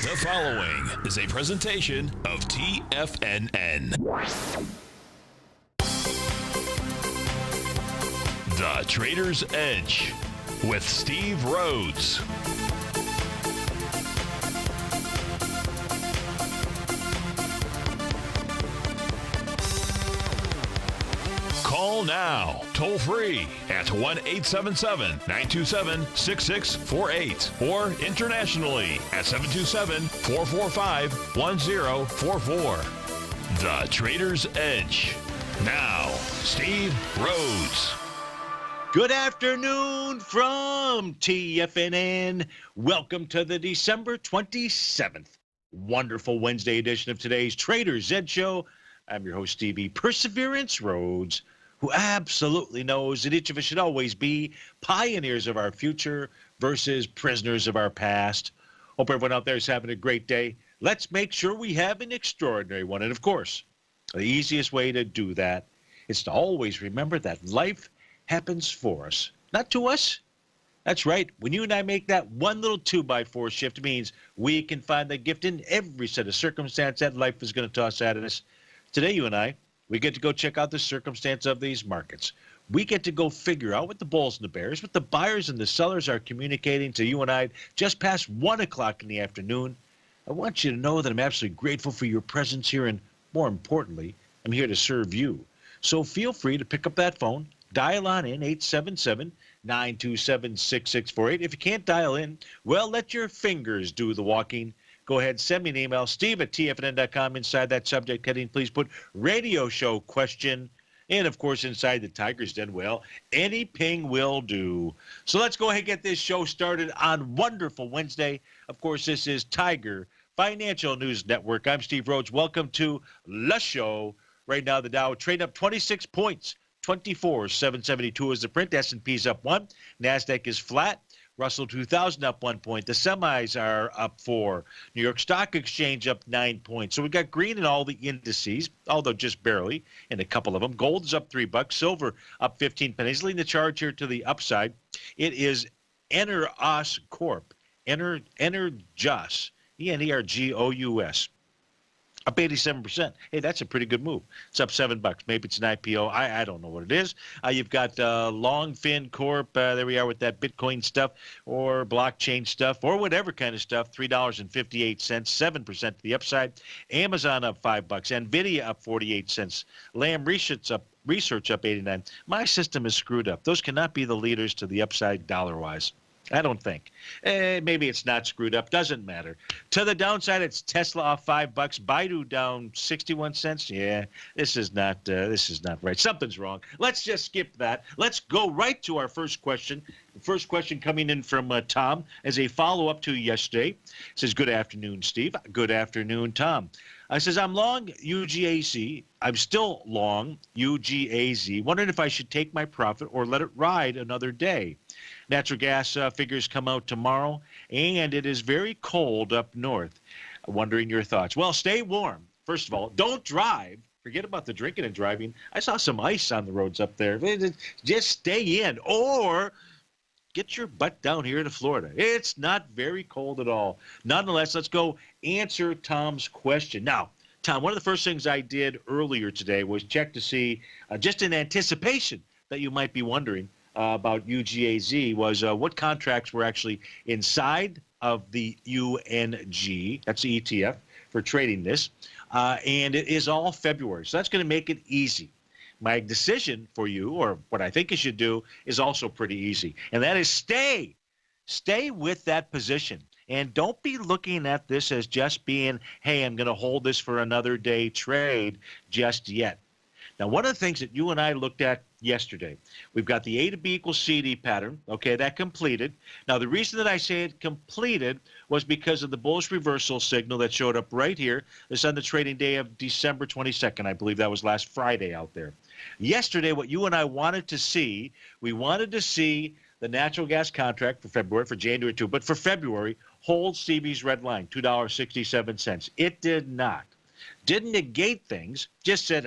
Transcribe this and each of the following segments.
The following is a presentation of TFNN. The Trader's Edge with Steve Rhodes. Call now, toll free at 1-877-927-6648 or internationally at 727-445-1044. The Trader's Edge. Now, Steve Rhodes. Good afternoon from TFNN. Welcome to the December 27th wonderful Wednesday edition of today's Trader's Edge Show. I'm your host, Stevie Perseverance Rhodes, who absolutely knows that each of us should always be pioneers of our future versus prisoners of our past. Hope everyone out there is having a great day. Let's make sure we have an extraordinary one. And of course, the easiest way to do that is to always remember that life happens for us, not to us. That's right. When you and I make that one little 2x4 shift, it means we can find the gift in every set of circumstance that life is going to toss at us. Today, you and I, we get to go check out the circumstance of these markets. We get to go figure out what the bulls and the bears, what the buyers and the sellers are communicating to you and I just past 1 o'clock in the afternoon. I want you to know that I'm absolutely grateful for your presence here, and more importantly, I'm here to serve you. So feel free to pick up that phone, dial on in 877-927-6648. If you can't dial in, well, let your fingers do the walking. Go ahead, send me an email, steve@tfnn.com. Inside that subject heading, please put radio show question. And, of course, inside the Tiger's Den, well, any ping will do. So let's go ahead and get this show started on wonderful Wednesday. Of course, this is Tiger Financial News Network. I'm Steve Rhodes. Welcome to the show. Right now, the Dow trading up 26 points. 24,772 is the print. S&P's up 1. NASDAQ is flat. Russell 2000 up 1 point. The semis are up 4. New York Stock Exchange up 9 points. So we got green in all the indices, although just barely in a couple of them. Gold is up $3. Silver up 15 pennies. Leading the charge here to the upside, it is Energous Corp. Energous. Energous. Up 87%. Hey, that's a pretty good move. It's up $7. Maybe it's an IPO. I don't know what it is. You've got Longfin Corp. There we are with that Bitcoin stuff or blockchain stuff or whatever kind of stuff. $3.58, 7% to the upside. Amazon up $5. Nvidia up 48 cents. Lam Research up 89. My system is screwed up. Those cannot be the leaders to the upside dollar-wise. I don't think. Maybe it's not screwed up. Doesn't matter. To the downside, it's Tesla off $5. Baidu down 61 cents. Yeah, this is not right. Something's wrong. Let's just skip that. Let's go right to our first question. The first question coming in from Tom as a follow-up to yesterday. It says, good afternoon, Steve. Good afternoon, Tom. I says, I'm long UGAZ. I'm still long UGAZ. Wondering if I should take my profit or let it ride another day. Natural gas figures come out tomorrow, and it is very cold up north. Wondering your thoughts. Well, stay warm. First of all, don't drive. Forget about the drinking and driving. I saw some ice on the roads up there. Just stay in or get your butt down here to Florida. It's not very cold at all. Nonetheless, let's go answer Tom's question. Now, Tom, one of the first things I did earlier today was check to see, just in anticipation that you might be wondering about UGAZ, was what contracts were actually inside of the UNG, that's the ETF, for trading this. And it is all February. So that's going to make it easy. My decision for you, or what I think you should do, is also pretty easy. And that is stay with that position. And don't be looking at this as just being, hey, I'm going to hold this for another day trade just yet. Now, one of the things that you and I looked at yesterday, we've got the A to B equals CD pattern. Okay, that completed. Now, the reason that I say it completed was because of the bullish reversal signal that showed up right here. This on the trading day of December 22nd. I believe that was last Friday out there. Yesterday, what you and I wanted to see, we wanted to see the natural gas contract for February, for January too, but for February, hold CB's red line, $2.67. It did not. Didn't negate things, just said,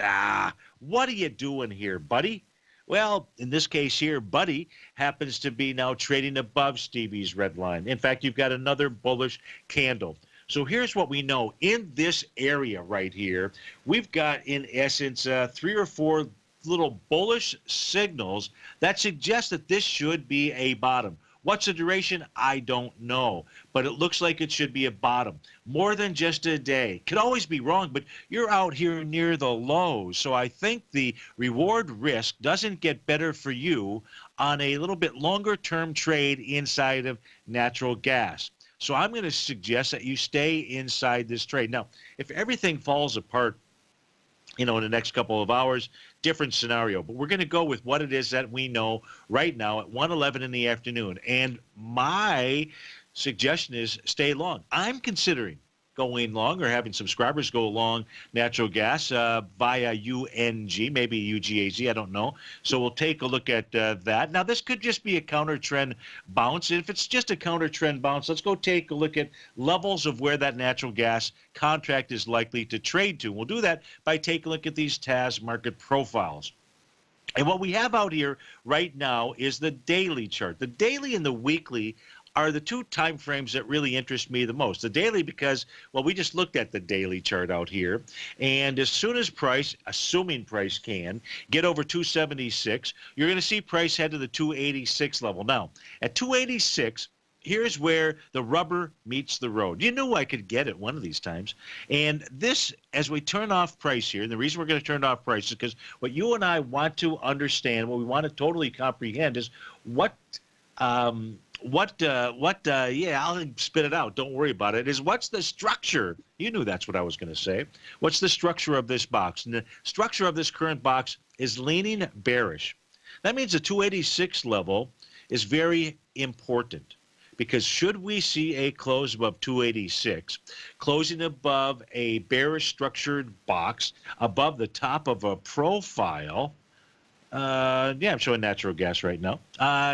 what are you doing here, buddy? Well, in this case here, Buddy happens to be now trading above Stevie's red line. In fact, you've got another bullish candle. So here's what we know. In this area right here, we've got, in essence, 3 or 4 little bullish signals that suggest that this should be a bottom. What's the duration? I don't know, but it looks like it should be a bottom. More than just a day. Could always be wrong, but you're out here near the lows. So I think the reward risk doesn't get better for you on a little bit longer term trade inside of natural gas. So I'm going to suggest that you stay inside this trade. Now, if everything falls apart, in the next couple of hours, different scenario. But we're going to go with what it is that we know right now at 1:11 in the afternoon. And my suggestion is stay long. I'm considering going long, or having subscribers go long natural gas via UNG, maybe UGAZ, I don't know. So we'll take a look at that. Now, this could just be a counter trend bounce. If it's just a counter trend bounce, let's go take a look at levels of where that natural gas contract is likely to trade to. We'll do that by taking a look at these TAS market profiles. And what we have out here right now is the daily chart. The daily and the weekly are the 2 time frames that really interest me the most. The daily because, well, we just looked at the daily chart out here, and as soon as price, assuming price can, get over 276, you're going to see price head to the 286 level. Now, at 286, here's where the rubber meets the road. You knew I could get it one of these times. And this, as we turn off price here, and the reason we're going to turn off price is because what you and I want to understand, what we want to totally comprehend is yeah, I'll spit it out. Don't worry about it. Is what's the structure? You knew that's what I was going to say. What's the structure of this box? And the structure of this current box is leaning bearish. That means the 286 level is very important, because should we see a close above 286, closing above a bearish structured box above the top of a profile, yeah, I'm showing natural gas right now.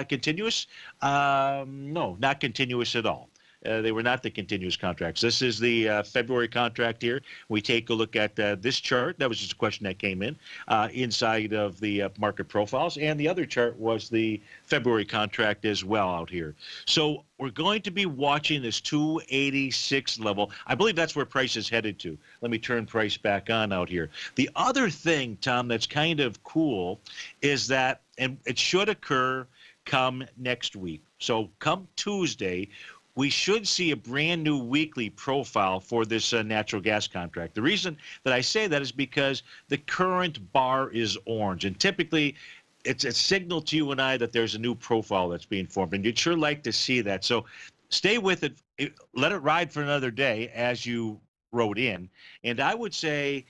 Continuous? No, not continuous at all. They were not the continuous contracts. This is the February contract here. We take a look at this chart. That was just a question that came in inside of the market profiles. And the other chart was the February contract as well out here. So we're going to be watching this 286 level. I believe that's where price is headed to. Let me turn price back on out here. The other thing, Tom, that's kind of cool is that, and it should occur come next week. So come Tuesday, we should see a brand new weekly profile for this natural gas contract. The reason that I say that is because the current bar is orange, and typically it's a signal to you and I that there's a new profile that's being formed, and you'd sure like to see that. So stay with it. Let it ride for another day as you wrote in. And I would say,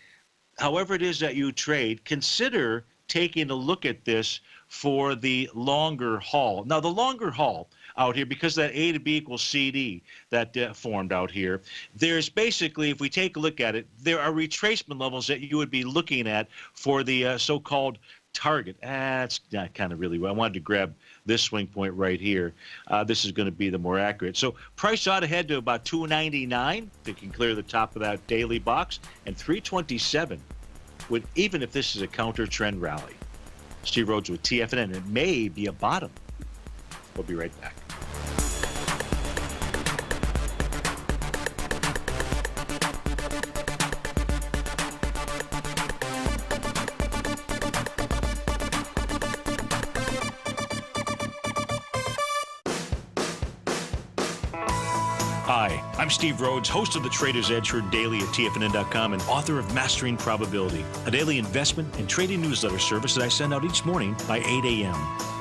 however it is that you trade, consider taking a look at this for the longer haul. Now, the longer haul out here, because that A to B equals CD that formed out here, there's basically, if we take a look at it, there are retracement levels that you would be looking at for the so-called target. That's not kind of really well. I wanted to grab this swing point right here. This is going to be the more accurate. So price ought to head to about 299 if it can clear the top of that daily box, and 327 would, even if this is a counter trend rally. Steve Rhodes with TFNN. It may be a bottom. We'll be right back. Hi, I'm Steve Rhodes, host of the Trader's Edge heard daily at TFNN.com and author of Mastering Probability, a daily investment and trading newsletter service that I send out each morning by 8 a.m.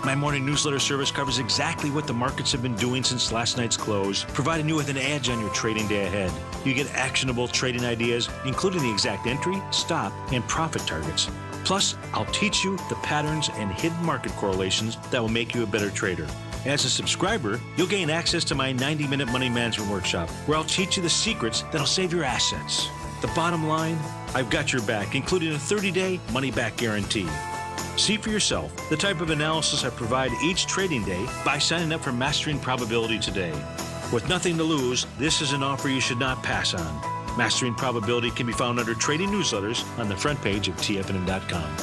My morning newsletter service covers exactly what the markets have been doing since last night's close, providing you with an edge on your trading day ahead. You get actionable trading ideas, including the exact entry, stop, and profit targets. Plus, I'll teach you the patterns and hidden market correlations that will make you a better trader. As a subscriber, you'll gain access to my 90-minute money management workshop, where I'll teach you the secrets that'll save your assets. The bottom line, I've got your back, including a 30-day money-back guarantee. See for yourself the type of analysis I provide each trading day by signing up for Mastering Probability today. With nothing to lose, this is an offer you should not pass on. Mastering Probability can be found under Trading Newsletters on the front page of TFNN.com.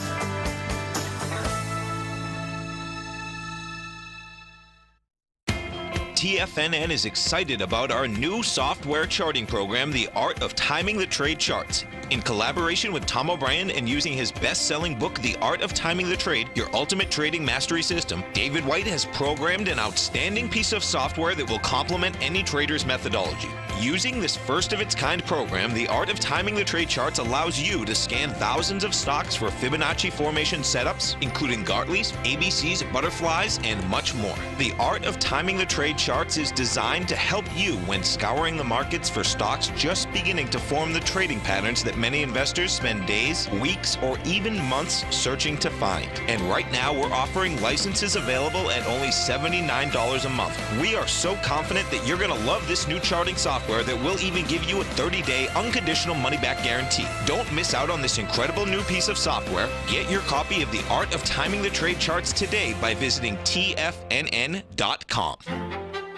TFNN is excited about our new software charting program, The Art of Timing the Trade Charts. In collaboration with Tom O'Brien and using his best-selling book, The Art of Timing the Trade, Your Ultimate Trading Mastery System, David White has programmed an outstanding piece of software that will complement any trader's methodology. Using this first-of-its-kind program, The Art of Timing the Trade Charts allows you to scan thousands of stocks for Fibonacci formation setups, including Gartley's, ABC's, butterflies, and much more. The Art of Timing the Trade Charts is designed to help you when scouring the markets for stocks just beginning to form the trading patterns that many investors spend days, weeks, or even months searching to find. And right now, we're offering licenses available at only $79 a month. We are so confident that you're going to love this new charting software that will even give you a 30-day unconditional money-back guarantee. Don't miss out on this incredible new piece of software. Get your copy of The Art of Timing the Trade Charts today by visiting TFNN.com.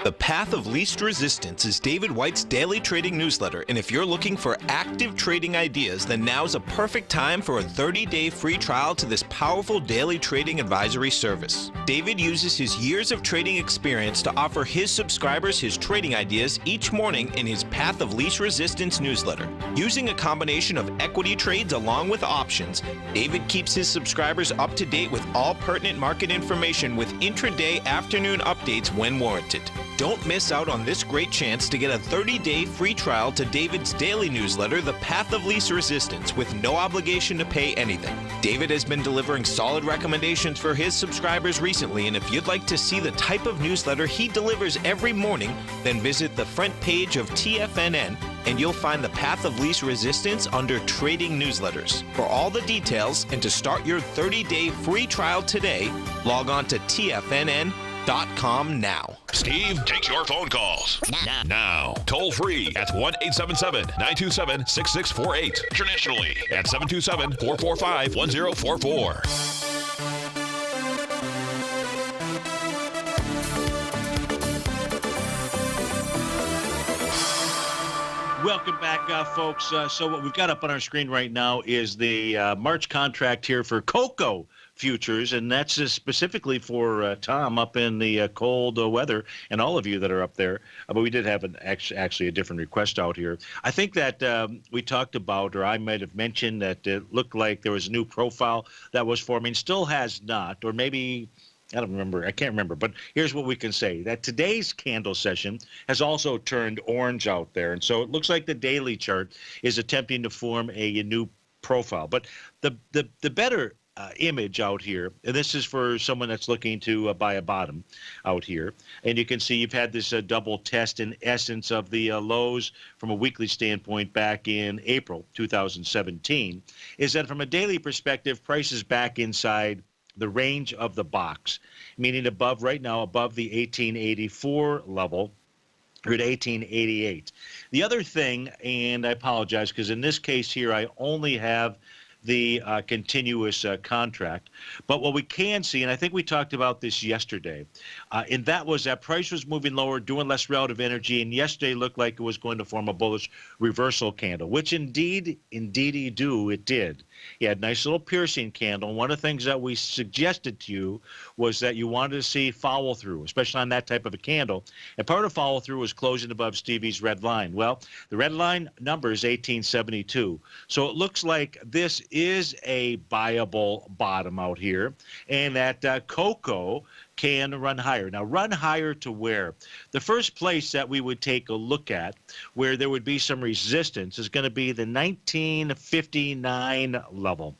The Path of Least Resistance is David White's daily trading newsletter, and if you're looking for active trading ideas, then now's a perfect time for a 30-day free trial to this powerful daily trading advisory service. David uses his years of trading experience to offer his subscribers his trading ideas each morning in his Path of Least Resistance newsletter. Using a combination of equity trades along with options, David keeps his subscribers up to date with all pertinent market information with intraday afternoon updates when warranted. Don't miss out on this great chance to get a 30-day free trial to David's daily newsletter, The Path of Least Resistance, with no obligation to pay anything. David has been delivering solid recommendations for his subscribers recently, and if you'd like to see the type of newsletter he delivers every morning, then visit the front page of TFNN and you'll find the Path of Least Resistance under Trading Newsletters. For all the details and to start your 30-day free trial today, log on to TFNN.com now. Steve takes your phone calls now. Toll free at 1-877-927-6648. Internationally at 727-445-1044. Welcome back, folks. So what we've got up on our screen right now is the March contract here for cocoa futures, and that's specifically for Tom up in the cold weather and all of you that are up there. But we did have actually a different request out here. I think that we talked about, or I might have mentioned, that it looked like there was a new profile that was forming. Still has not, or maybe I don't remember. I can't remember. But here's what we can say, that today's candle session has also turned orange out there. And so it looks like the daily chart is attempting to form a new profile. But the better image out here, and this is for someone that's looking to buy a bottom out here. And you can see you've had this double test in essence of the lows from a weekly standpoint back in April 2017, is that from a daily perspective, price is back inside the range of the box, meaning above right now, above the 1884 level, or at 1888. The other thing, and I apologize because in this case here, I only have the continuous contract. But what we can see, and I think we talked about this yesterday, and that was that price was moving lower, doing less relative energy, and yesterday looked like it was going to form a bullish reversal candle, which it did. You had a nice little piercing candle. One of the things that we suggested to you was that you wanted to see follow through, especially on that type of a candle. And part of follow through was closing above Stevie's red line. Well, the red line number is 1872. So it looks like this is a buyable bottom out here, and that cocoa can run higher. Now, run higher to where? The first place that we would take a look at where there would be some resistance is going to be the 1959 level.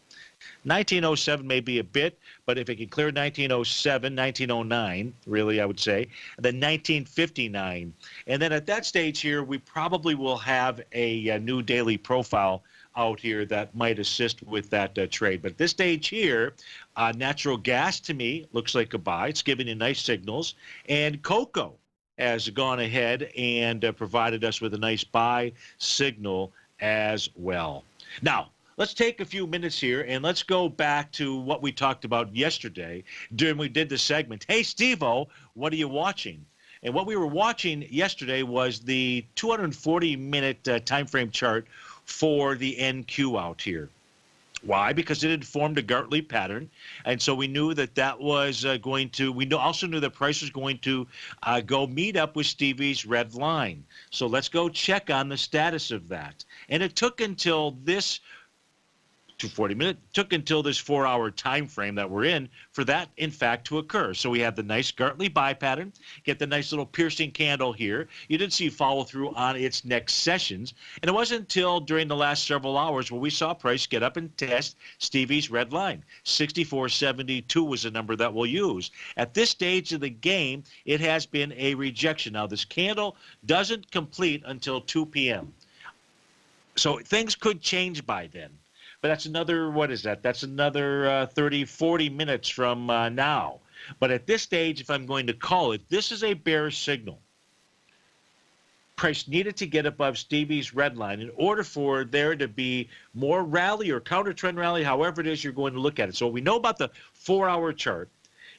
1907 may be a bit, but if it can clear 1907, 1909, really, I would say, then 1959. And then at that stage here, we probably will have a new daily profile out here that might assist with that trade. But at this stage here, natural gas to me looks like a buy. It's giving you nice signals. And cocoa has gone ahead and provided us with a nice buy signal as well. Now, let's take a few minutes here and let's go back to what we talked about yesterday during we did the segment. Hey, Steve-O, what are you watching? And what we were watching yesterday was the 240-minute time frame chart for the NQ out here. Why? Because it had formed a Gartley pattern, and so we knew that that was going to. We also knew that price was going to go meet up with Stevie's red line. So let's go check on the status of that. And it took until this 240 minute took until this 4-hour time frame that we're in for that in fact to occur. So we have the nice Gartley buy pattern, get the nice little piercing candle here. You did see follow through on its next sessions, and it wasn't until during the last several hours where we saw price get up and test Stevie's red line. 64.72 was the number that we'll use. At this stage of the game, it has been a rejection. Now this candle doesn't complete until 2 p.m. So things could change by then. But that's another, what is that? That's another 30, 40 minutes from now. But at this stage, if I'm going to call it, this is a bearish signal. Price needed to get above Stevie's red line in order for there to be more rally or counter trend rally, however it is you're going to look at it. So we know about the 4-hour chart.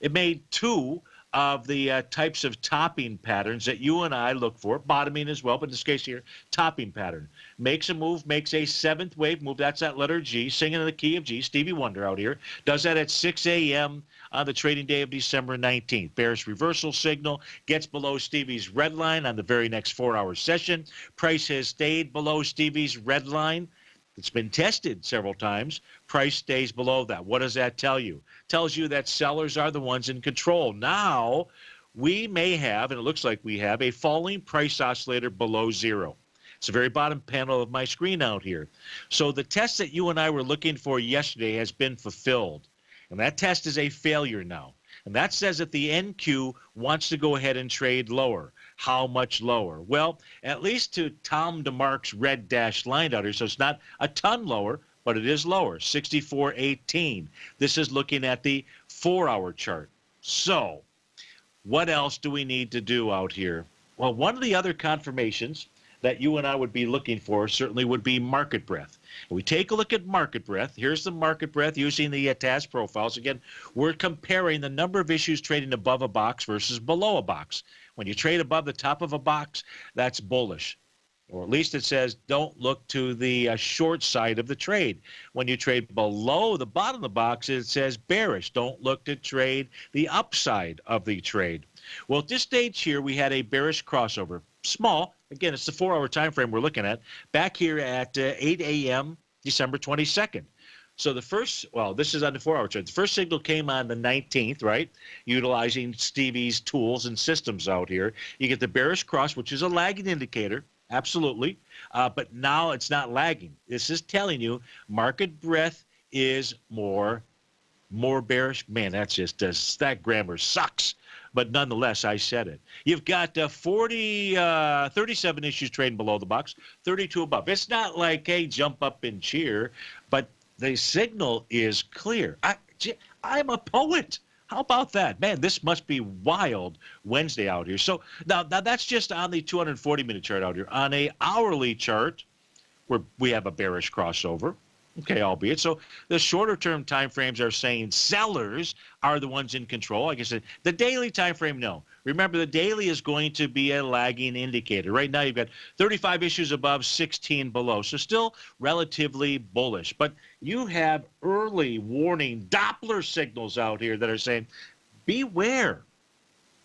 It made two of the types of topping patterns that you and I look for, bottoming as well, but in this case here, topping pattern. Makes a move, makes a seventh wave move. That's that letter G, singing in the key of G. Stevie Wonder out here. Does that at 6 a.m. on the trading day of December 19th. Bearish reversal signal, gets below Stevie's red line on the very next 4-hour session. Price has stayed below Stevie's red line. It's been tested several times. Price stays below that. What does that tell you? Tells you that sellers are the ones in control. Now, we may have, and it looks like we have, a falling price oscillator below zero. It's the very bottom panel of my screen out here. So the test that you and I were looking for yesterday has been fulfilled. And that test is a failure now. And that says that the NQ wants to go ahead and trade lower. How much lower? Well, at least to Tom DeMarc's red dashed line out here, so it's not a ton lower, but it is lower, 64.18. This is looking at the 4-hour chart. So what else do we need to do out here? Well, one of the other confirmations that you and I would be looking for certainly would be market breadth. If we take a look at market breadth, here's the market breadth using the TAS profiles. Again, we're comparing the number of issues trading above a box versus below a box. When you trade above the top of a box, that's bullish. Or at least it says don't look to the short side of the trade. When you trade below the bottom of the box, it says bearish. Don't look to trade the upside of the trade. Well, at this stage here, we had a bearish crossover. Small. Again, it's the 4-hour time frame we're looking at. Back here at 8 a.m. December 22nd. So the first, well, this is on the 4-hour chart. The first signal came on the 19th, right? Utilizing Stevie's tools and systems out here. You get the bearish cross, which is a lagging indicator. Absolutely. But now it's not lagging. This is telling you market breadth is more bearish. Man, that's just, that grammar sucks. But nonetheless, I said it. You've got 37 issues trading below the box, 32 above. It's not like, hey, jump up and cheer, but the signal is clear. I'm a poet. How about that? Man, this must be wild Wednesday out here. So now that's just on the 240-minute chart out here. On a hourly chart, where we have a bearish crossover. Okay, albeit. So the shorter term time frames are saying sellers are the ones in control. Like I said, the daily time frame, no. Remember, the daily is going to be a lagging indicator. Right now, you've got 35 issues above, 16 below. So still relatively bullish. But you have early warning Doppler signals out here that are saying, beware.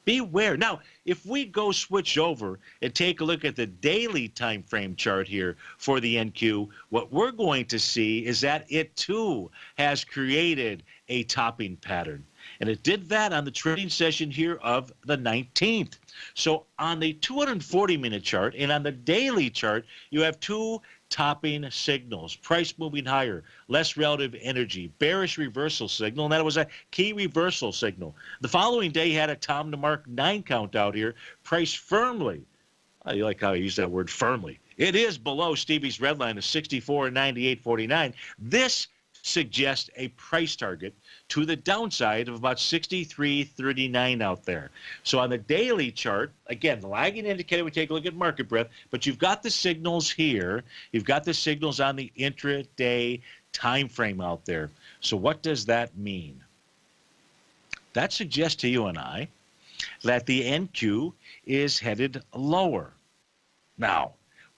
Beware. Now, if we go switch over and take a look at the daily time frame chart here for the NQ, what we're going to see is that it too has created a topping pattern. And it did that on the trading session here of the 19th. So on the 240-minute chart and on the daily chart, you have two topping signals, price moving higher, less relative energy, bearish reversal signal, and that was a key reversal signal. The following day, you had a Tom DeMarc 9 count out here, price firmly. You like how I use that word firmly. It is below Stevie's red line of 64.9849. This suggests a price target to the downside of about 63.39 out there. So on the daily chart, again, the lagging indicator, we take a look at market breadth, but you've got the signals here. You've got the signals on the intraday time frame out there. So what does that mean? That suggests to you and I that the NQ is headed lower. Now,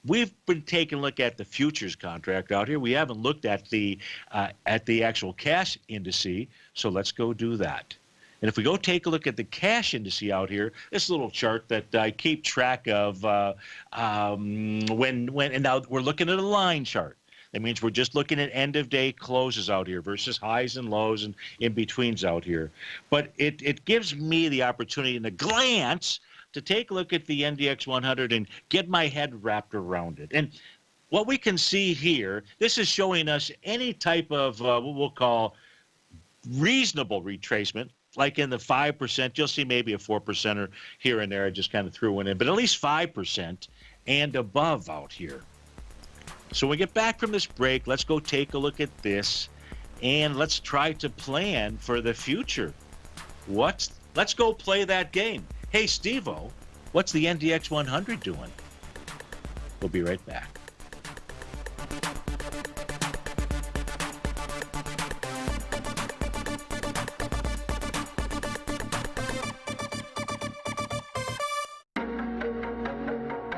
we've been taking a look at the futures contract out here. We haven't looked at the actual cash indice, so let's go do that. And if we go take a look at the cash indice out here, this little chart that I keep track of and now we're looking at a line chart. That means we're just looking at end-of-day closes out here versus highs and lows and in-betweens out here. But it gives me the opportunity in a glance to take a look at the NDX 100 and get my head wrapped around it. And what we can see here, this is showing us any type of what we'll call reasonable retracement, like in the 5%. You'll see maybe a 4%er here and there. I just kind of threw one in, but at least 5% and above out here. So when we get back from this break, let's go take a look at this, and let's try to plan for the future. Let's go play that game. Hey, Steve-O, what's the NDX 100 doing? We'll be right back.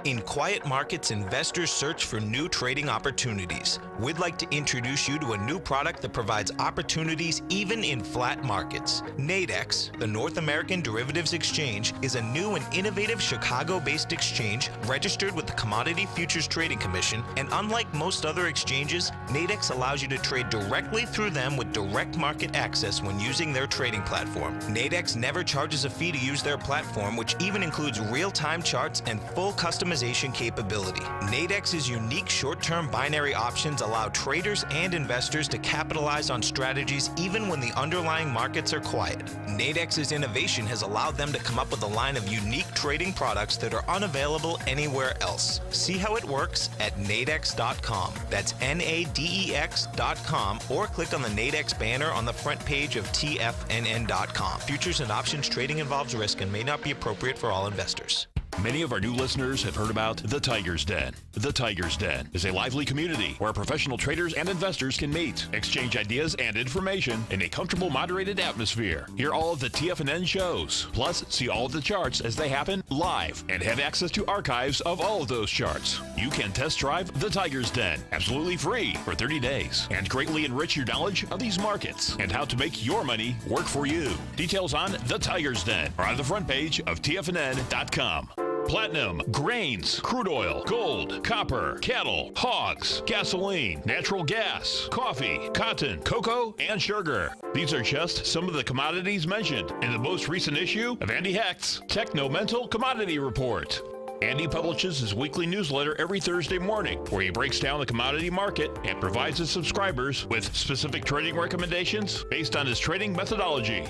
In quiet markets, investors search for new trading opportunities. We'd like to introduce you to a new product that provides opportunities even in flat markets. Nadex, the North American Derivatives Exchange, is a new and innovative Chicago-based exchange registered with the Commodity Futures Trading Commission, and unlike most other exchanges, Nadex allows you to trade directly through them with direct market access when using their trading platform. Nadex never charges a fee to use their platform, which even includes real-time charts and full customization capability. Nadex's unique short-term binary options allow traders and investors to capitalize on strategies even when the underlying markets are quiet. Nadex's innovation has allowed them to come up with a line of unique trading products that are unavailable anywhere else. See how it works at nadex.com. That's NADEX.com, or click on the Nadex banner on the front page of TFNN.com. Futures and options trading involves risk and may not be appropriate for all investors. Many of our new listeners have heard about the Tiger's Den. The Tiger's Den is a lively community where professional traders and investors can meet, exchange ideas and information in a comfortable, moderated atmosphere. Hear all of the TFNN shows, plus see all of the charts as they happen live, and have access to archives of all of those charts. You can test drive the Tiger's Den absolutely free for 30 days and greatly enrich your knowledge of these markets and how to make your money work for you. Details on the Tiger's Den are on the front page of TFNN.com. Platinum, grains, crude oil, gold, copper, cattle, hogs, gasoline, natural gas, coffee, cotton, cocoa, and sugar. These are just some of the commodities mentioned in the most recent issue of Andy Hecht's Techno-Mental Commodity Report. Andy publishes his weekly newsletter every Thursday morning, where he breaks down the commodity market and provides his subscribers with specific trading recommendations based on his trading methodology.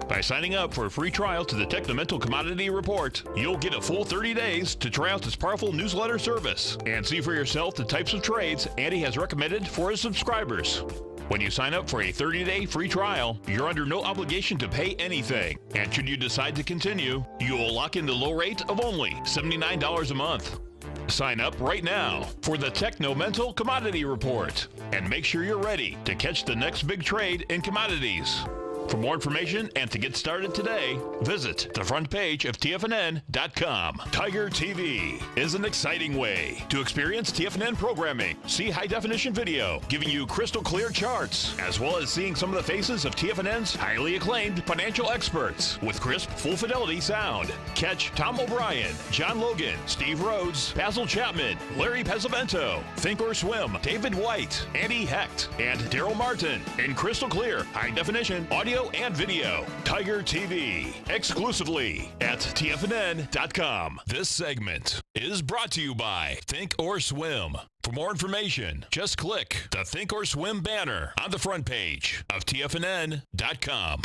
By signing up for a free trial to the Techno-Mental Commodity Report, you'll get a full 30 days to try out this powerful newsletter service and see for yourself the types of trades Andy has recommended for his subscribers. When you sign up for a 30-day free trial, you're under no obligation to pay anything. And should you decide to continue, you will lock in the low rate of only $79 a month. Sign up right now for the Techno-Mental Commodity Report and make sure you're ready to catch the next big trade in commodities. For more information and to get started today, visit the front page of TFNN.com. Tiger TV is an exciting way to experience TFNN programming. See high-definition video giving you crystal clear charts, as well as seeing some of the faces of TFNN's highly acclaimed financial experts with crisp, full-fidelity sound. Catch Tom O'Brien, John Logan, Steve Rhodes, Basil Chapman, Larry Pesavento, Think or Swim, David White, Andy Hecht, and Daryl Martin in crystal clear, high-definition audio and video. Tiger TV, exclusively at TFNN.com. This segment is brought to you by Think or Swim. For more information, just click the Think or Swim banner on the front page of TFNN.com.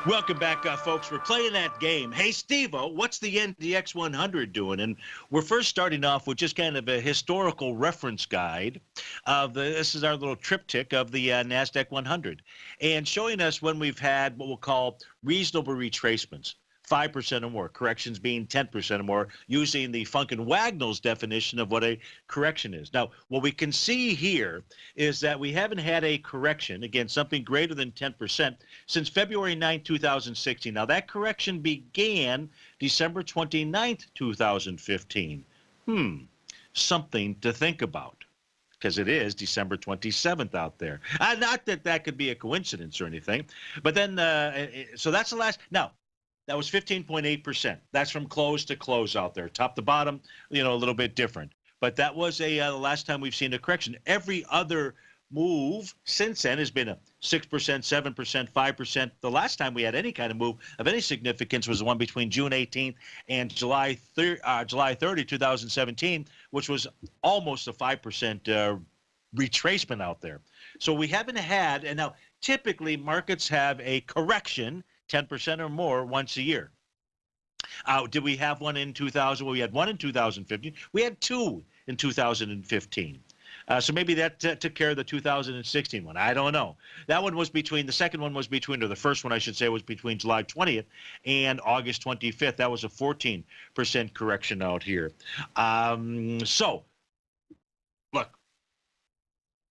Welcome back, folks. We're playing that game. Hey, Steve-O, what's the NDX 100 doing? And we're first starting off with just kind of a historical reference guide of this is our little triptych of the NASDAQ 100, and showing us when we've had what we'll call reasonable retracements. 5% or more. Corrections being 10% or more, using the Funk and Wagnall's definition of what a correction is. Now, what we can see here is that we haven't had a correction, again, something greater than 10%, since February 9, 2016. Now, that correction began December 29th, 2015. Something to think about, because it is December 27th out there. Not that that could be a coincidence or anything, but then, so that's the last. Now, that was 15.8%. That's from close to close out there. Top to bottom, a little bit different. But that was the last time we've seen a correction. Every other move since then has been a 6%, 7%, 5%. The last time we had any kind of move of any significance was the one between June 18th and July 30, 2017, which was almost a 5% retracement out there. So we haven't had, and now typically markets have a correction, 10% or more, once a year. Did we have one in 2000? Well, we had one in 2015. We had two in 2015. So maybe that took care of the 2016 one. I don't know. That one was between, the second one was between, or the first one I should say, was between July 20th and August 25th. That was a 14% correction out here. So, look,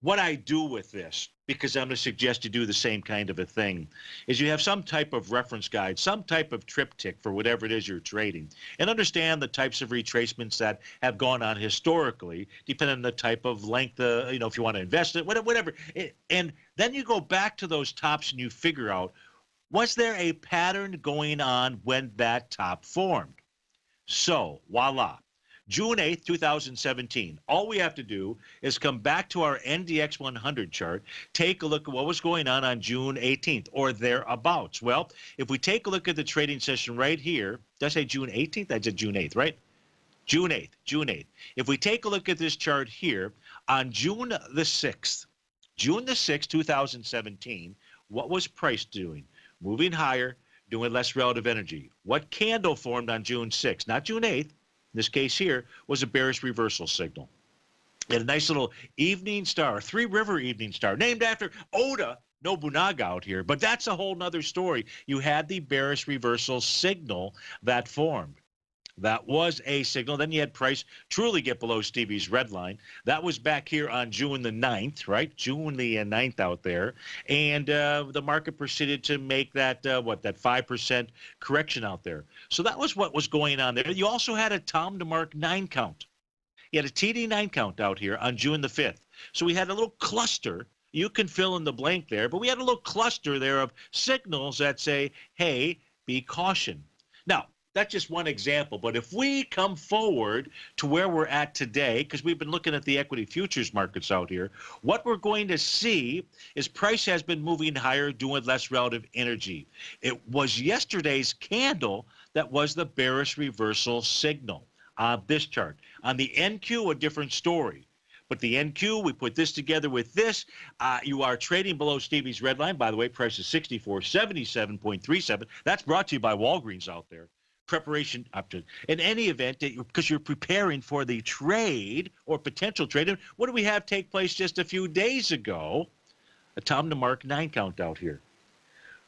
what I do with this, because I'm going to suggest you do the same kind of a thing, is you have some type of reference guide, some type of triptych for whatever it is you're trading, and understand the types of retracements that have gone on historically, depending on the type of length, if you want to invest it, whatever. And then you go back to those tops and you figure out, was there a pattern going on when that top formed? So, voila. June 8th, 2017. All we have to do is come back to our NDX 100 chart, take a look at what was going on June 18th or thereabouts. Well, if we take a look at the trading session right here, did I say June 18th? I said June 8th, right? June 8th. If we take a look at this chart here, on June the 6th, 2017, what was price doing? Moving higher, doing less relative energy. What candle formed on June 6th? Not June 8th. This case here was a bearish reversal signal. It had a nice little evening star, three-river evening star, named after Oda Nobunaga out here. But that's a whole nother story. You had the bearish reversal signal that formed. That was a signal. Then you had price truly get below Stevie's red line. That was back here on June the 9th, right? June the 9th out there. And the market proceeded to make that, that 5% correction out there. So that was what was going on there. You also had a Tom DeMark 9 count. You had a TD 9 count out here on June the 5th. So we had a little cluster. You can fill in the blank there. But we had a little cluster there of signals that say, hey, be caution. Now, that's just one example, but if we come forward to where we're at today, because we've been looking at the equity futures markets out here, what we're going to see is price has been moving higher, doing less relative energy. It was yesterday's candle that was the bearish reversal signal on this chart. On the NQ, a different story. But the NQ, we put this together with this. You are trading below Stevie's red line. By the way, price is 6477.37. That's brought to you by Walgreens out there. Preparation up to, in any event, because you're preparing for the trade or potential trade. And what do we have take place just a few days ago? A Tom DeMark 9 count out here.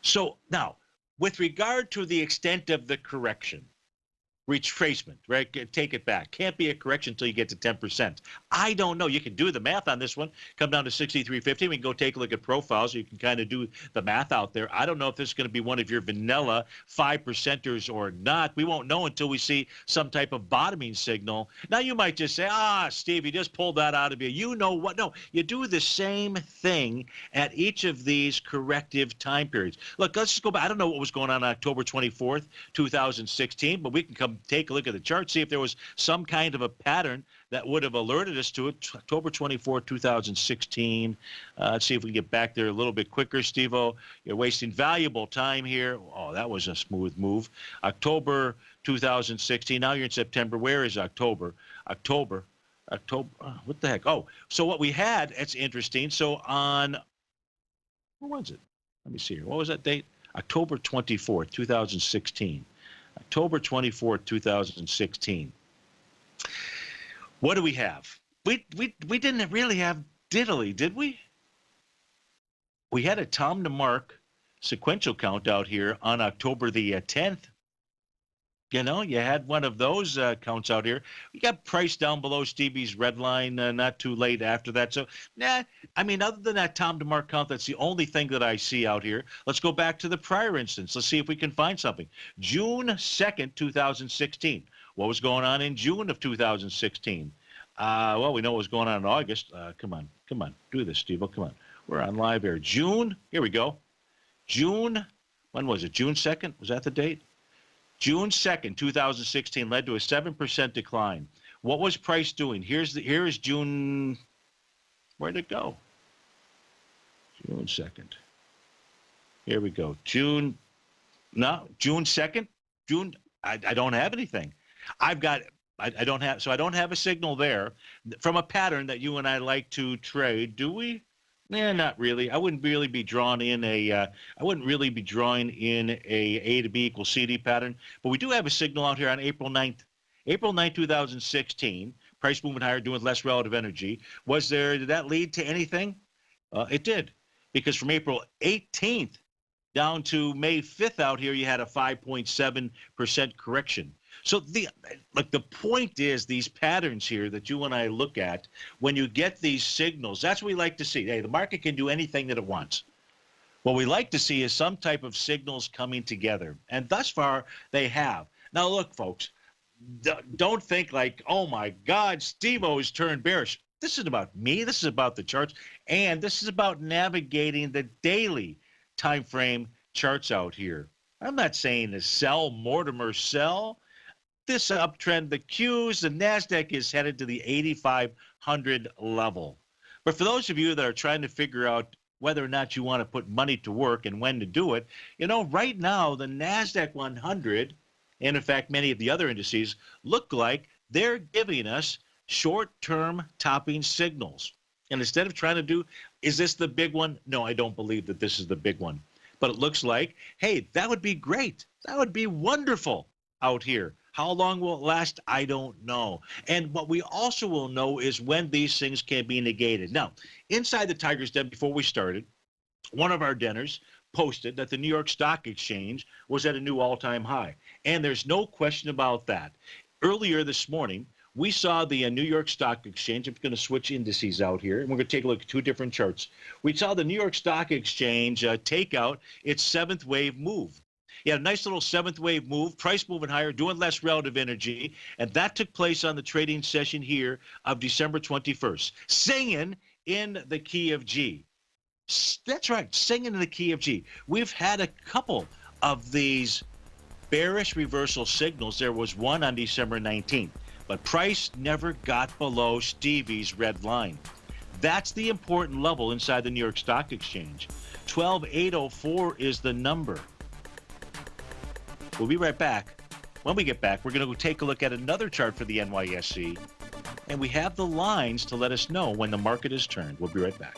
So now, with regard to the extent of the correction, retracement, right? Take it back. Can't be a correction until you get to 10%. I don't know. You can do the math on this one. Come down to 63.50. We can go take a look at profiles. You can kind of do the math out there. I don't know if this is going to be one of your vanilla 5%ers or not. We won't know until we see some type of bottoming signal. Now, you might just say, Steve, you just pulled that out of you. You know what? No, you do the same thing at each of these corrective time periods. Look, let's just go back. I don't know what was going on October 24th, 2016, but we can come take a look at the chart, see if there was some kind of a pattern that would have alerted us to it. October 24, 2016. Let's see if we can get back there a little bit quicker, Steve-O. You're wasting valuable time here. Oh, that was a smooth move. October 2016. Now you're in September. Where is October? October. What the heck? Oh, so what we had, that's interesting. So on, where was it? Let me see here. What was that date? October 24, 2016. October 24, 2016. What do we have? We didn't really have diddly, did we? We had a Tom DeMark sequential count out here on October the 10th. You had one of those counts out here. We got price down below Stevie's red line not too late after that. So, other than that Tom DeMark count, that's the only thing that I see out here. Let's go back to the prior instance. Let's see if we can find something. June 2nd, 2016. What was going on in June of 2016? Well, we know what was going on in August. Come on. Do this, Steve. Come on. We're on live here. June. Here we go. June. When was it? June 2nd? Was that the date? June 2nd, 2016 led to a 7% decline. What was price doing? Here is June. Where'd it go? June 2nd. Here we go. June 2nd. June. I don't have anything. I don't have a signal there from a pattern that you and I like to trade. Do we? Not really. I wouldn't really be drawing in a A to B equals CD pattern, but we do have a signal out here on April 9th, 2016. Price moving higher, doing less relative energy. Did that lead to anything? It did, because from April 18th down to May 5th out here, you had a 5.7% correction. So the point is, these patterns here that you and I look at, when you get these signals, that's what we like to see. Hey, the market can do anything that it wants. What we like to see is some type of signals coming together, and thus far they have. Now look, folks, don't think like, oh my God, Steve-O's turned bearish. This isn't about me. This is about the charts, and this is about navigating the daily time frame charts out here. I'm not saying to sell, Mortimer, sell. This uptrend, the Qs, the NASDAQ is headed to the 8,500 level. But for those of you that are trying to figure out whether or not you want to put money to work and when to do it, right now the NASDAQ 100, and in fact many of the other indices, look like they're giving us short-term topping signals. And instead of trying to do, is this the big one? No, I don't believe that this is the big one. But it looks like, hey, that would be great. That would be wonderful out here. How long will it last? I don't know. And what we also will know is when these things can be negated. Now, inside the Tiger's Den, before we started, one of our denners posted that the New York Stock Exchange was at a new all-time high. And there's no question about that. Earlier this morning, we saw the New York Stock Exchange. I'm going to switch indices out here, and we're going to take a look at two different charts. We saw the New York Stock Exchange take out its seventh wave move. You had a nice little seventh wave move, price moving higher, doing less relative energy, and that took place on the trading session here of December 21st. Singing in the key of G. That's right, singing in the key of G. We've had a couple of these bearish reversal signals. There was one on December 19th, but price never got below Stevie's red line. That's the important level inside the New York Stock Exchange. 12,804 is the number. We'll be right back. When we get back, we're going to go take a look at another chart for the NYSE, and we have the lines to let us know when the market is turned. We'll be right back.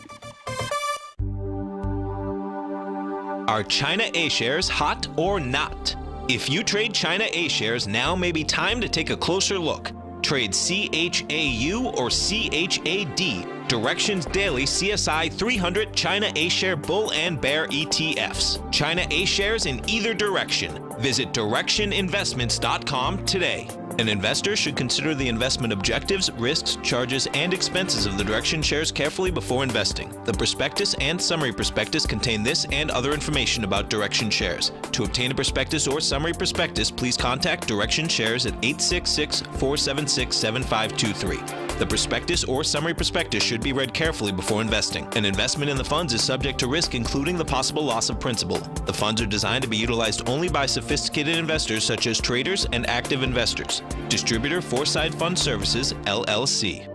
Are China A shares hot or not? If you trade China A shares, now may be time to take a closer look. Trade CHAU or CHAD, Directions Daily CSI 300 China A Share Bull and Bear ETFs. China A shares in either direction. Visit directioninvestments.com today. An investor should consider the investment objectives, risks, charges, and expenses of the Direction shares carefully before investing. The prospectus and summary prospectus contain this and other information about Direction shares. To obtain a prospectus or summary prospectus, please contact Direction shares at 866-476-7523. The prospectus or summary prospectus should be read carefully before investing. An investment in the funds is subject to risk, including the possible loss of principal. The funds are designed to be utilized only by sophisticated investors such as traders and active investors. Distributor Foreside Fund Services, LLC.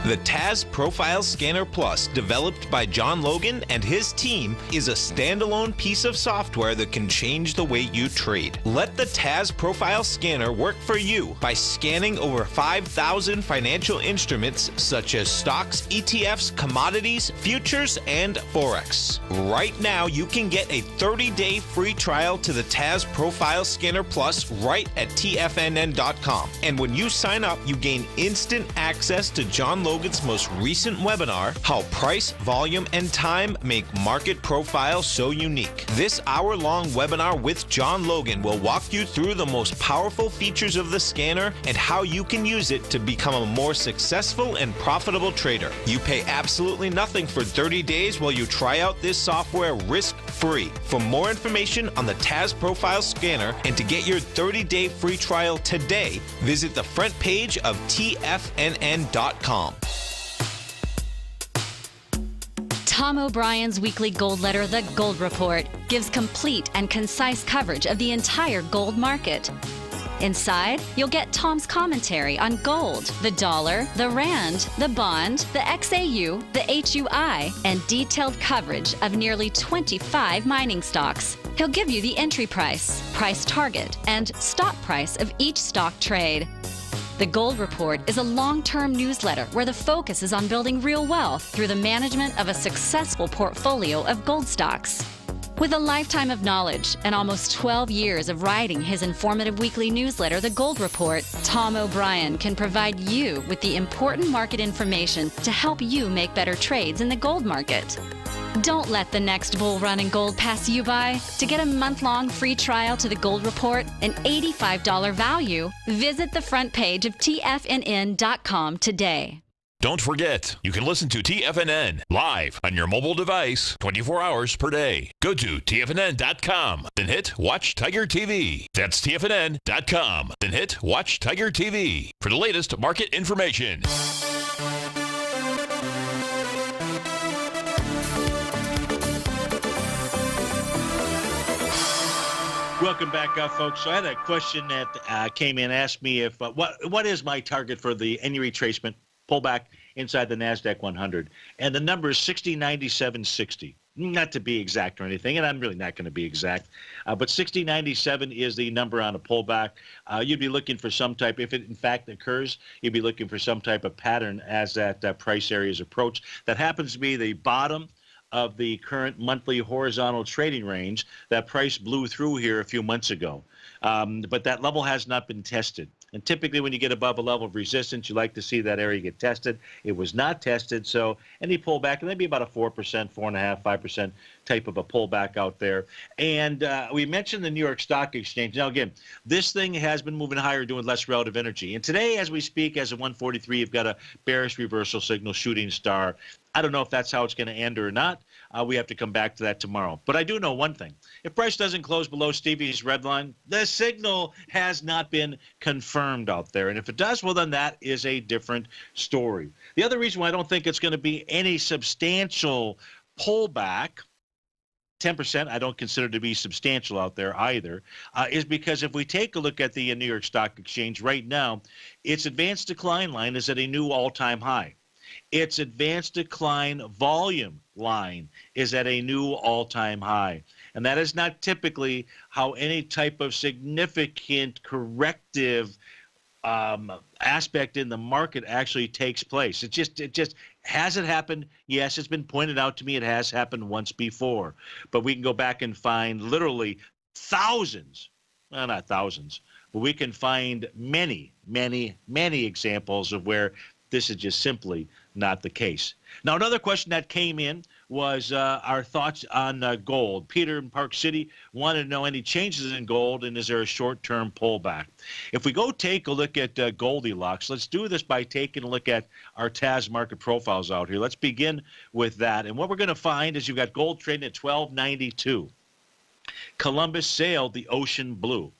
The TAS Profile Scanner Plus, developed by John Logan and his team, is a standalone piece of software that can change the way you trade. Let the TAS Profile Scanner work for you by scanning over 5,000 financial instruments such as stocks, ETFs, commodities, futures, and Forex. Right now, you can get a 30-day free trial to the TAS Profile Scanner Plus right at TFNN.com. And when you sign up, you gain instant access to John Logan's Logan's most recent webinar, How Price, Volume, and Time Make Market Profile So Unique. This hour-long webinar with John Logan will walk you through the most powerful features of the scanner and how you can use it to become a more successful and profitable trader. You pay absolutely nothing for 30 days while you try out this software risk-free. For more information on the TAS Profile Scanner and to get your 30-day free trial today, visit the front page of TFNN.com. Tom O'Brien's weekly gold letter, The Gold Report, gives complete and concise coverage of the entire gold market. Inside, you'll get Tom's commentary on gold, the dollar, the rand, the bond, the XAU, the HUI, and detailed coverage of nearly 25 mining stocks. He'll give you the entry price, price target, and stop price of each stock trade. The Gold Report is a long-term newsletter where the focus is on building real wealth through the management of a successful portfolio of gold stocks. With a lifetime of knowledge and almost 12 years of writing his informative weekly newsletter, The Gold Report, Tom O'Brien can provide you with the important market information to help you make better trades in the gold market. Don't let the next bull run in gold pass you by. To get a month-long free trial to The Gold Report, an $85 value, visit the front page of TFNN.com today. Don't forget, you can listen to TFNN live on your mobile device 24 hours per day. Go to TFNN.com, then hit Watch Tiger TV. That's TFNN.com, then hit Watch Tiger TV for the latest market information. Welcome back, folks. So I had a question that came in, asked me if what is my target for any retracement pullback inside the NASDAQ 100, and the number is 6097.60. Not to be exact or anything, and I'm really not going to be exact, but 6097 is the number on a pullback. You'd be looking for some type, if it in fact occurs, you'd be looking for some type of pattern as that price area is approached. That happens to be the bottom of the current monthly horizontal trading range that price blew through here a few months ago. But that level has not been tested. And typically when you get above a level of resistance, you like to see that area get tested. It was not tested, so any pullback, and maybe about a 4%, 4.5%, 5% type of a pullback out there. And we mentioned the New York Stock Exchange. Now, again, this thing has been moving higher, doing less relative energy. And today, as we speak, as of 1:43, you've got a bearish reversal signal, shooting star. I don't know if that's how it's going to end or not. We have to come back to that tomorrow. But I do know one thing. If price doesn't close below Stevie's red line, the signal has not been confirmed out there. And if it does, well, then that is a different story. The other reason why I don't think it's going to be any substantial pullback, 10% I don't consider to be substantial out there either, is because if we take a look at the New York Stock Exchange right now, its advanced decline line is at a new all-time high. Its advanced decline volume line is at a new all-time high. And that is not typically how any type of significant corrective aspect in the market actually takes place. It just hasn't happened. Yes, it's been pointed out to me it has happened once before. But we can go back and find literally thousands, well, not thousands, but we can find many, many, many examples of where this is just simply not the case. Now, another question that came in was our thoughts on gold. Peter in Park City wanted to know any changes in gold, and is there a short-term pullback? If we go take a look at Goldilocks, let's do this by taking a look at our TAS market profiles out here. Let's begin with that. And what we're going to find is you've got gold trading at $12.92. Columbus sailed the ocean blue.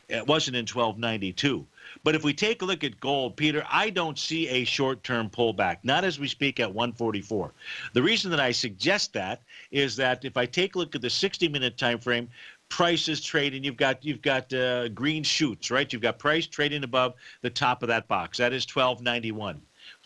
It wasn't in 1292. But if we take a look at gold, Peter, I don't see a short-term pullback, not as we speak at 144. The reason that I suggest that is that if I take a look at the 60-minute time frame, price is trading. You've got green shoots, right? You've got price trading above the top of that box. That is 1291.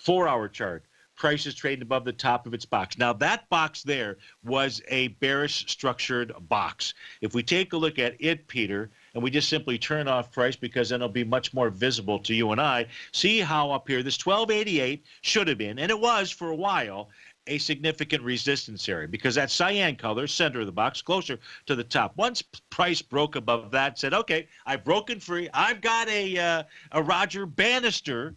4-hour chart. Price is trading above the top of its box. Now, that box there was a bearish structured box. If we take a look at it, Peter, and we just simply turn off price because then it'll be much more visible to you and I, see how up here, this 1288 should have been, and it was for a while, a significant resistance area because that cyan color, center of the box, closer to the top. Once price broke above that, said, okay, I've broken free. I've got a Roger Bannister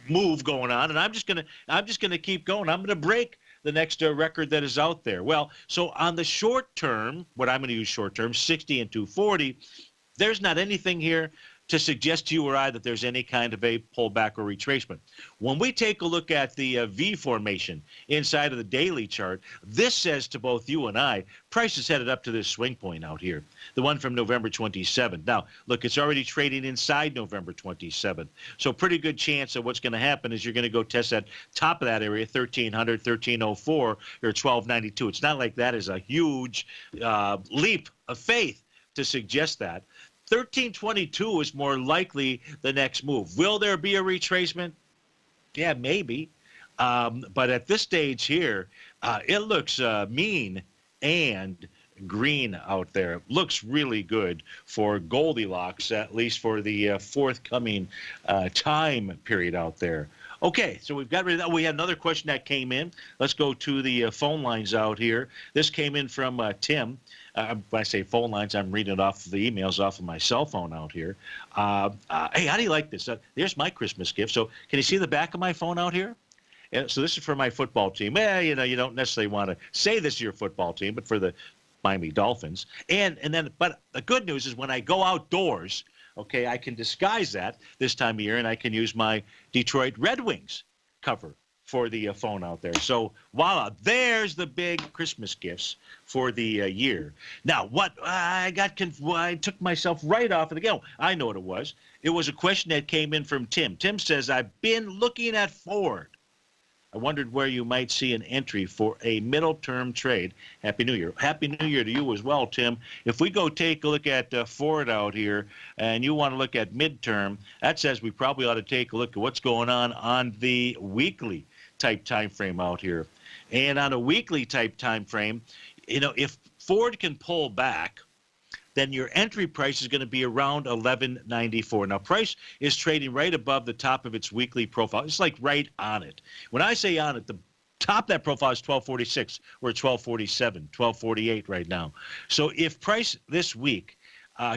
move going on, and I'm just gonna keep going. I'm gonna break the next record that is out there. Well, so on the short term, what I'm going to use short term, 60 and 240, there's not anything here to suggest to you or I that there's any kind of a pullback or retracement. When we take a look at the V formation inside of the daily chart, this says to both you and I, price is headed up to this swing point out here, the one from November 27th. Now, look, it's already trading inside November 27th. So pretty good chance that what's going to happen is you're going to go test that top of that area, 1300, 1304, or 1292. It's not like that is a huge leap of faith to suggest that. 1322 is more likely the next move. Will there be a retracement? Yeah, maybe. But at this stage here, it looks mean and green out there. Looks really good for Goldilocks, at least for the forthcoming time period out there. Okay, so we've got rid of that. We had another question that came in. Let's go to the phone lines out here. This came in from Tim. When I say phone lines, I'm reading it off the emails off of my cell phone out here. Hey, how do you like this? There's my Christmas gift. So can you see the back of my phone out here? So this is for my football team. You don't necessarily want to say this to your football team, but for the Miami Dolphins. But the good news is when I go outdoors, okay, I can disguise that this time of year, and I can use my Detroit Red Wings cover for the phone out there. So voila, there's the big Christmas gifts for the year. Now, what I took myself right off of the go. I know what it was. It was a question that came in from Tim. Tim says, I've been looking at Ford. I wondered where you might see an entry for a middle-term trade. Happy New Year. Happy New Year to you as well, Tim. If we go take a look at Ford out here, and you want to look at midterm, that says we probably ought to take a look at what's going on the weekly type time frame out here. And on a weekly type time frame, if Ford can pull back, then your entry price is going to be around $11.94. Now, price is trading right above the top of its weekly profile. It's like right on it. When I say on it, the top of that profile is 1246. We're at 1247, 1248 right now. So if price this week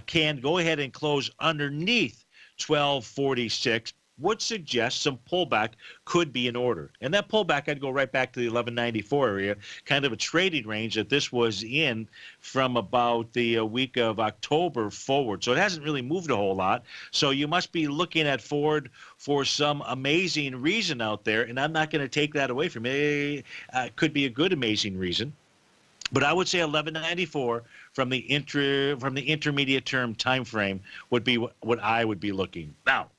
can go ahead and close underneath 1246, would suggest some pullback could be in order. And that pullback, I'd go right back to the 1194 area, kind of a trading range that this was in from about the week of October forward. So it hasn't really moved a whole lot. So you must be looking at Ford for some amazing reason out there, and I'm not going to take that away from you. It could be a good, amazing reason. But I would say 1194 from the intermediate term time frame would be what I would be looking. Now,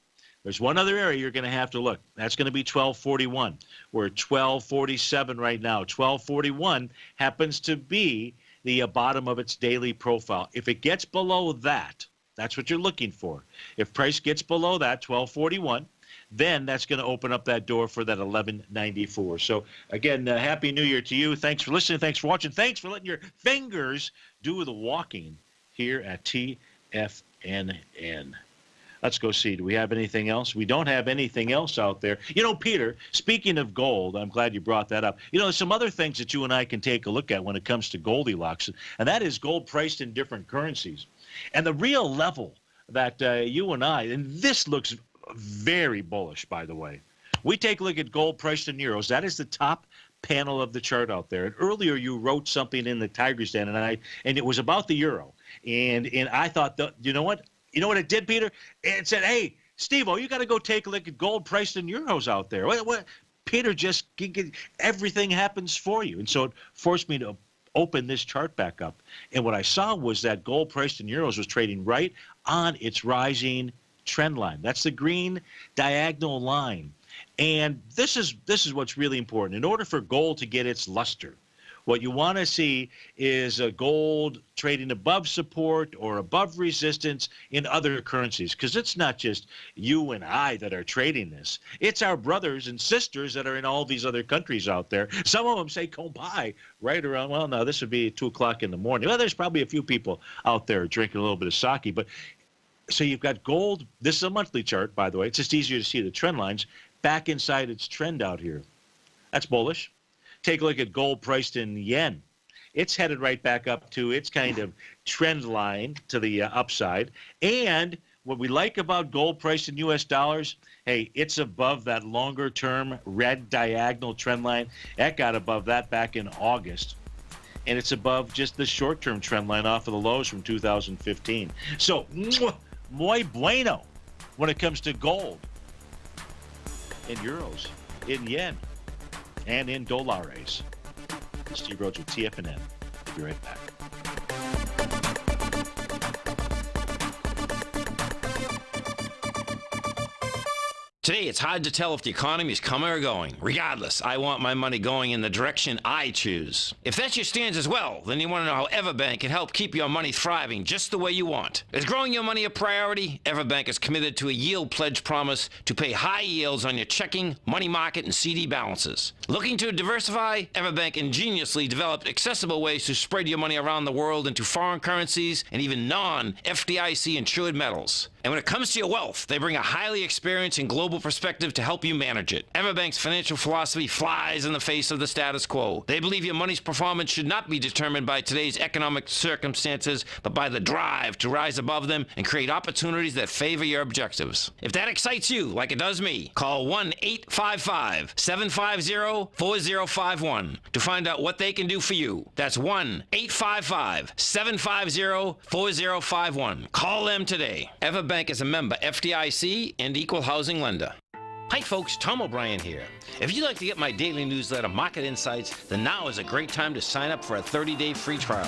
there's one other area you're going to have to look. That's going to be 1241. We're at 1247 right now. 1241 happens to be the bottom of its daily profile. If it gets below that, that's what you're looking for. If price gets below that, 1241, then that's going to open up that door for that 1194. So, again, Happy New Year to you. Thanks for listening. Thanks for watching. Thanks for letting your fingers do the walking here at TFNN. Let's go see. Do we have anything else? We don't have anything else out there. Peter, speaking of gold, I'm glad you brought that up. There's some other things that you and I can take a look at when it comes to Goldilocks, and that is gold priced in different currencies. And the real level that you and I, and this looks very bullish, by the way. We take a look at gold priced in euros. That is the top panel of the chart out there. And earlier you wrote something in the Tiger's Den, and it was about the euro. And I thought, you know what? You know what it did, Peter? It said, hey, Steve-O, you got to go take a look at gold priced in euros out there. What? Peter, just everything happens for you. And so it forced me to open this chart back up. And what I saw was that gold priced in euros was trading right on its rising trend line. That's the green diagonal line. And this is what's really important. In order for gold to get its luster, what you want to see is a gold trading above support or above resistance in other currencies, because it's not just you and I that are trading this. It's our brothers and sisters that are in all these other countries out there. Some of them say come by right around, well, no, this would be 2 o'clock in the morning. Well, there's probably a few people out there drinking a little bit of sake. But so you've got gold. This is a monthly chart, by the way. It's just easier to see the trend lines back inside its trend out here. That's bullish. Take a look at gold priced in yen. It's headed right back up to its kind of trend line to the upside. And what we like about gold price in U.S. dollars, hey, it's above that longer-term red diagonal trend line. That got above that back in August. And it's above just the short-term trend line off of the lows from 2015. So, muy bueno when it comes to gold, in euros, in yen, and in dollares. Steve Rhodes with TFNN. We'll be right back. Today, it's hard to tell if the economy is coming or going. Regardless, I want my money going in the direction I choose. If that's your stance as well, then you want to know how Everbank can help keep your money thriving just the way you want. Is growing your money a priority? Everbank is committed to a yield pledge promise to pay high yields on your checking, money market, and CD balances. Looking to diversify? Everbank ingeniously developed accessible ways to spread your money around the world into foreign currencies and even non-FDIC insured metals. And when it comes to your wealth, they bring a highly experienced and global perspective to help you manage it. Everbank's financial philosophy flies in the face of the status quo. They believe your money's performance should not be determined by today's economic circumstances, but by the drive to rise above them and create opportunities that favor your objectives. If that excites you, like it does me, call 1-855-750-4051 to find out what they can do for you. That's 1-855-750-4051. Call them today. Everbank is a member FDIC and equal housing lender. Hi folks, Tom O'Brien here. If you'd like to get my daily newsletter, Market Insights, then now is a great time to sign up for a 30-day free trial.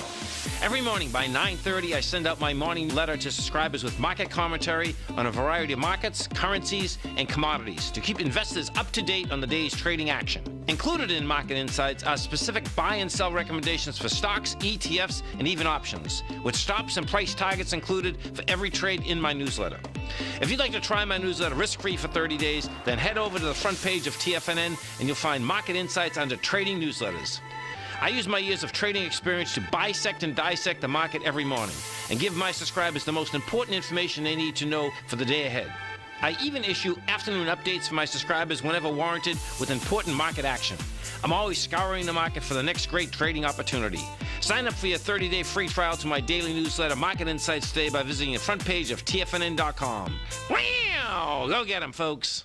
Every morning by 9:30, I send out my morning letter to subscribers with market commentary on a variety of markets, currencies, and commodities to keep investors up to date on the day's trading action. Included in Market Insights are specific buy and sell recommendations for stocks, ETFs, and even options, with stops and price targets included for every trade in my newsletter. If you'd like to try my newsletter risk-free for 30 days, then head over to the front page of TFNN and you'll find Market Insights under Trading Newsletters. I use my years of trading experience to bisect and dissect the market every morning and give my subscribers the most important information they need to know for the day ahead. I even issue afternoon updates for my subscribers whenever warranted with important market action. I'm always scouring the market for the next great trading opportunity. Sign up for your 30-day free trial to my daily newsletter, Market Insights, today by visiting the front page of TFNN.com. Wow! Go get 'em, folks.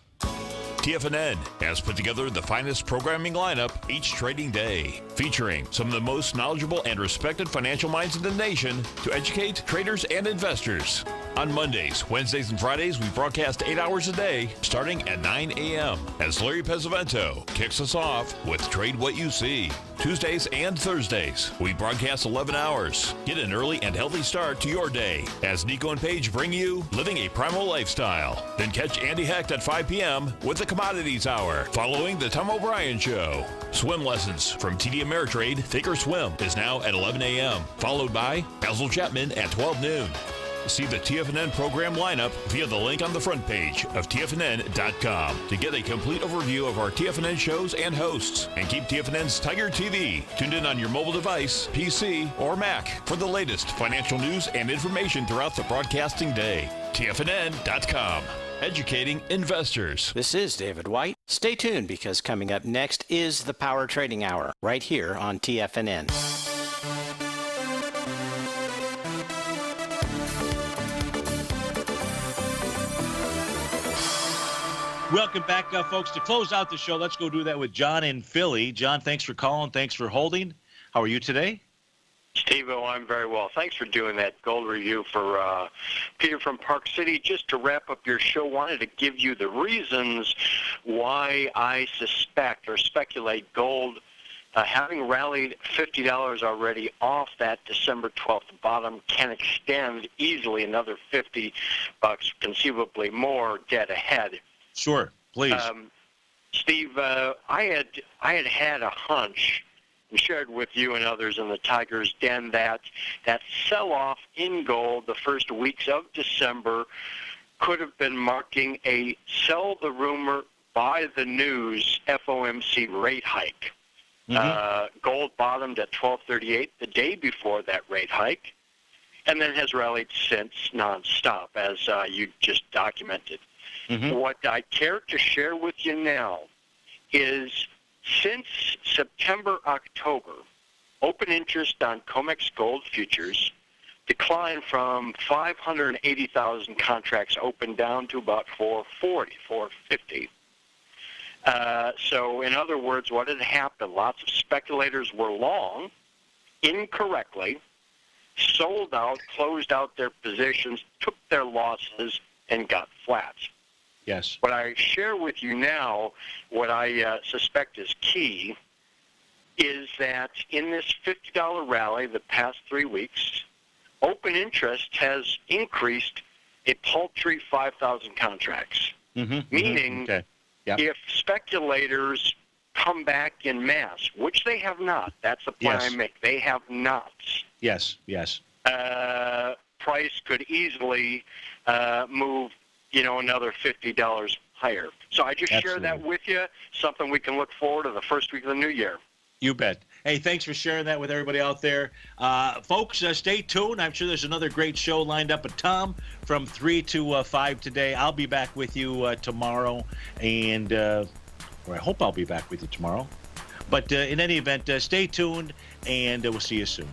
TFNN has put together the finest programming lineup each trading day, featuring some of the most knowledgeable and respected financial minds in the nation to educate traders and investors. On Mondays, Wednesdays, and Fridays, we broadcast 8 hours a day, starting at 9 a.m. as Larry Pesavento kicks us off with Trade What You See. Tuesdays and Thursdays, we broadcast 11 hours. Get an early and healthy start to your day as Nico and Paige bring you Living a Primal Lifestyle. Then catch Andy Hecht at 5 p.m. with the Commodities Hour, following the Tom O'Brien Show. Swim lessons from TD Ameritrade Think or Swim is now at 11 a.m., followed by Basil Chapman at 12 noon. See the TFNN program lineup via the link on the front page of TFNN.com to get a complete overview of our TFNN shows and hosts. And keep TFNN's Tiger TV tuned in on your mobile device, PC, or Mac for the latest financial news and information throughout the broadcasting day. TFNN.com. Educating investors. This is David White. Stay tuned because coming up next is the Power Trading Hour right here on TFNN. Welcome back, folks. To close out the show, let's go do that with John in Philly. John, thanks for calling. Thanks for holding. How are you today? Steve-O, I'm very well. Thanks for doing that gold review for Peter from Park City. Just to wrap up your show, wanted to give you the reasons why I suspect or speculate gold, having rallied $50 already off that December 12th bottom, can extend easily another $50, conceivably more, dead ahead. Sure, please. Steve, I had a hunch and shared with you and others in the Tiger's Den that sell-off in gold the first weeks of December could have been marking a sell the rumor, buy the news FOMC rate hike. Gold bottomed at 1238 the day before that rate hike, and then has rallied since nonstop, as you just documented. What I care to share with you now is since September, October, open interest on COMEX gold futures declined from 580,000 contracts open down to about 440, 450. So in other words, what had happened, lots of speculators were long, incorrectly, sold out, closed out their positions, took their losses, and got flats. Yes. What I share with you now, what I suspect is key, is that in this $50 rally the past 3 weeks, open interest has increased a paltry 5,000 contracts. Meaning, Okay. Yep. if speculators come back in mass, which they have not, that's the point I make, they have not. Yes, yes. Price could easily move, another $50 higher. So I just share that with you, something we can look forward to the first week of the new year. You bet. Hey, thanks for sharing that with everybody out there. Folks, stay tuned. I'm sure there's another great show lined up with Tom from 3 to 5 today. I'll be back with you tomorrow, and or I hope I'll be back with you tomorrow. But in any event, stay tuned, and we'll see you soon.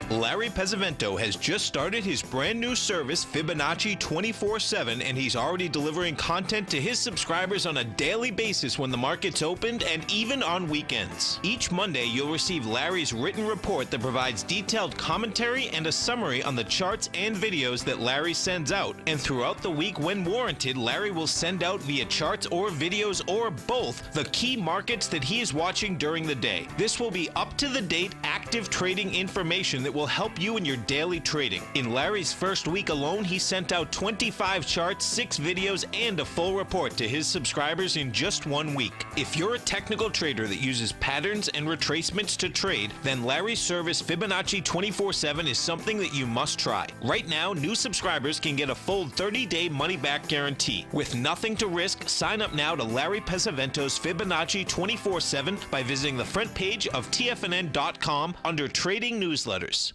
Larry Pesavento has just started his brand new service, Fibonacci 24/7, and he's already delivering content to his subscribers on a daily basis when the market's opened and even on weekends. Each Monday, you'll receive Larry's written report that provides detailed commentary and a summary on the charts and videos that Larry sends out. And throughout the week, when warranted, Larry will send out via charts or videos or both the key markets that he is watching during the day. This will be up-to-the-date, active trading information that will help you in your daily trading. In Larry's first week alone, he sent out 25 charts, 6 videos, and a full report to his subscribers in just 1 week. If you're a technical trader that uses patterns and retracements to trade, then Larry's service Fibonacci 24/7 is something that you must try. Right now, new subscribers can get a full 30-day money-back guarantee. With nothing to risk, sign up now to Larry Pesavento's Fibonacci 24/7 by visiting the front page of TFNN.com under Trading Newsletters.